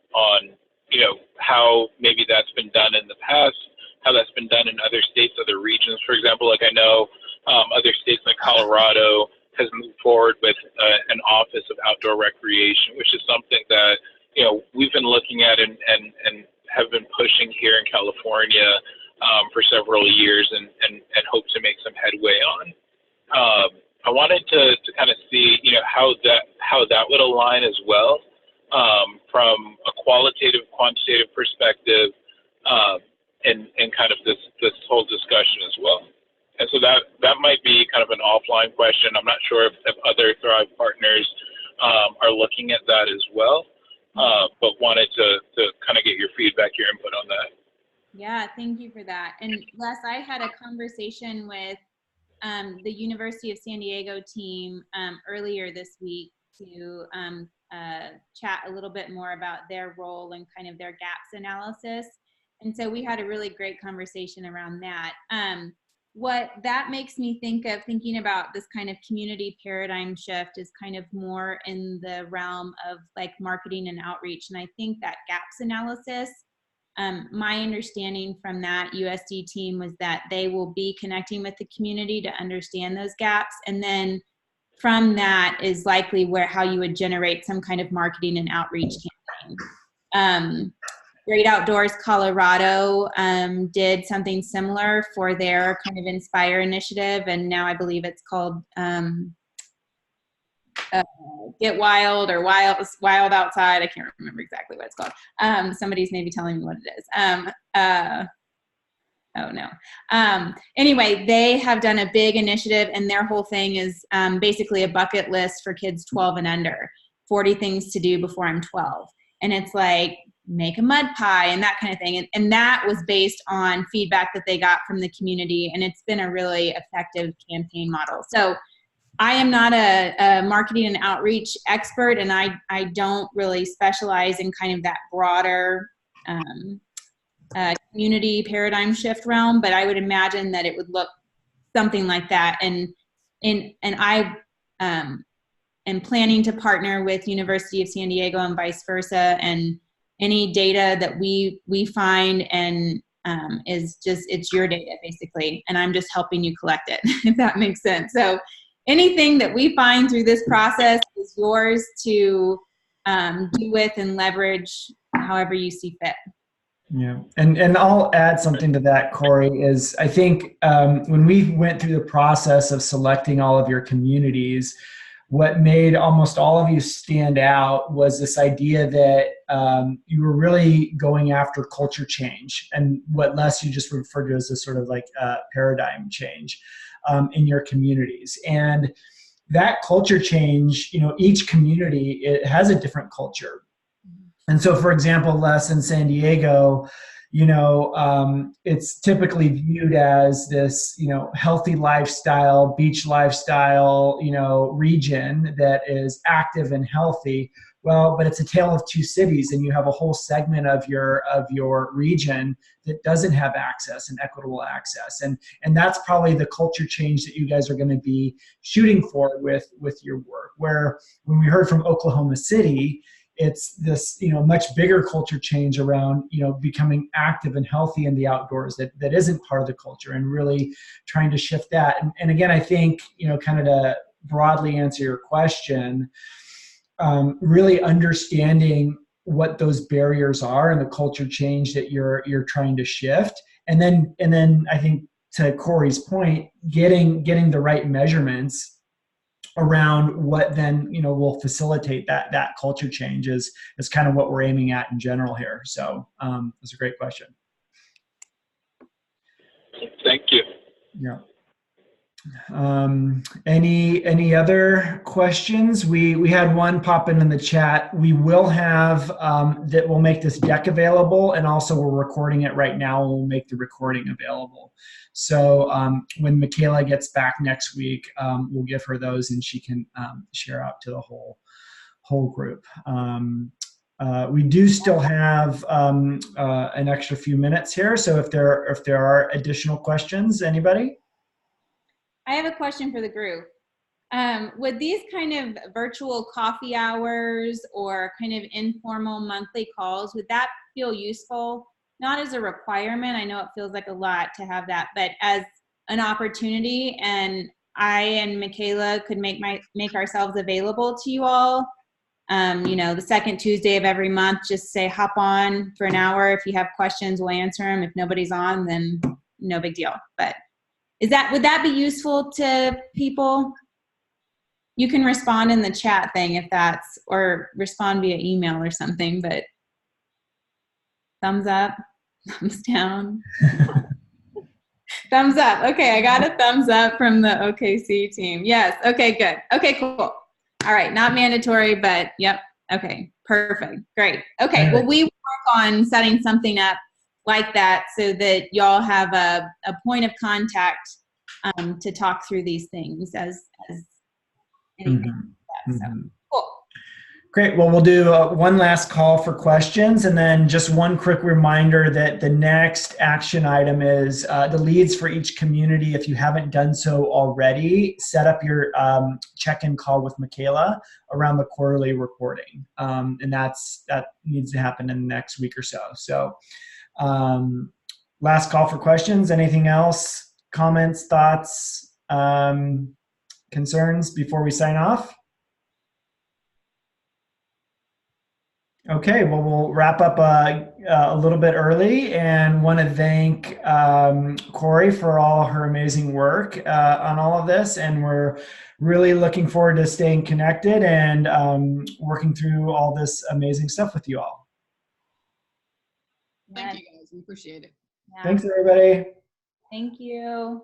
how maybe that's been done in the past, how that's been done in other states, other regions. For example, like I know other states like Colorado has moved forward with an Office of Outdoor Recreation, which is something that, we've been looking at and have been pushing here in California for several years and hope to make some headway on. I wanted to kind of see, how that would align as well from a qualitative, quantitative perspective and kind of this whole discussion as well. And so that might be kind of an offline question. I'm not sure if other Thrive partners are looking at that as well, but wanted to kind of get your feedback, your input on that. Yeah, thank you for that. And Les, I had a conversation with the University of San Diego team earlier this week to chat a little bit more about their role and kind of their gaps analysis. And so we had a really great conversation around that. What that makes me think of, thinking about this kind of community paradigm shift, is kind of more in the realm of like marketing and outreach. And I think that gaps analysis, my understanding from that USD team was that they will be connecting with the community to understand those gaps. And then from that is likely how you would generate some kind of marketing and outreach campaign. Great Outdoors Colorado did something similar for their kind of Inspire initiative, and now I believe it's called Get Wild or Wild Outside. I can't remember exactly what it's called. Somebody's maybe telling me what it is. Oh no. Anyway, they have done a big initiative, and their whole thing is basically a bucket list for kids 12 and under, 40 things to do before I'm 12. And it's like, make a mud pie and that kind of thing. And that was based on feedback that they got from the community. And it's been a really effective campaign model. So I am not a marketing and outreach expert, and I don't really specialize in kind of that broader community paradigm shift realm, but I would imagine that it would look something like that. And I am planning to partner with University of San Diego and vice versa, and any data that we find and is just, it's your data basically, and I'm just helping you collect it, if that makes sense. So anything that we find through this process is yours to do with and leverage however you see fit. Yeah, and I'll add something to that, Corey, is I think when we went through the process of selecting all of your communities, what made almost all of you stand out was this idea that you were really going after culture change, and what Les, you just referred to as a sort of like paradigm change in your communities. And that culture change, each community, it has a different culture. And so, for example, Les, in San Diego, it's typically viewed as this, healthy lifestyle, beach lifestyle, region that is active and healthy. Well, but it's a tale of two cities, and you have a whole segment of your region that doesn't have access and equitable access, and that's probably the culture change that you guys are going to be shooting for with your work. Where when we heard from Oklahoma City, it's this, much bigger culture change around, becoming active and healthy in the outdoors that isn't part of the culture, and really trying to shift that. And again, I think, kind of to broadly answer your question, really understanding what those barriers are and the culture change that you're trying to shift. And then I think, to Corey's point, getting the right measurements around what then will facilitate that culture change is kind of what we're aiming at in general here. So that's a great question. Thank you. Yeah. Any other questions? We had one pop in the chat. We will have that we'll make this deck available, and also we're recording it right now. We'll make the recording available. So when Michaela gets back next week, we'll give her those, and she can share out to the whole group. We do still have an extra few minutes here. So if there are additional questions, anybody? I have a question for the group. Would these kind of virtual coffee hours or kind of informal monthly calls, would that feel useful? Not as a requirement, I know it feels like a lot to have that, but as an opportunity, and I and Michaela could make ourselves available to you all. The second Tuesday of every month, just say hop on for an hour. If you have questions, we'll answer them. If nobody's on, then no big deal. But would that be useful to people? You can respond in the chat thing or respond via email or something, but thumbs up, thumbs down. Thumbs up. Okay, I got a thumbs up from the OKC team. Yes, okay, good. Okay, cool. All right, not mandatory, but yep. Okay, perfect, great. Okay, well, we work on setting something up like that so that y'all have a point of contact to talk through these things as anything like that. So, cool. Great. Well, we'll do one last call for questions, and then just one quick reminder that the next action item is the leads for each community. If you haven't done so already, set up your check-in call with Michaela around the quarterly reporting, and that needs to happen in the next week or so. So last call for questions. Anything else? Comments, thoughts, concerns before we sign off? Okay, well, we'll wrap up a little bit early, and want to thank Corey for all her amazing work on all of this, and we're really looking forward to staying connected and working through all this amazing stuff with you all. Thank you, guys. We appreciate it. Yeah. Thanks, everybody. Thank you.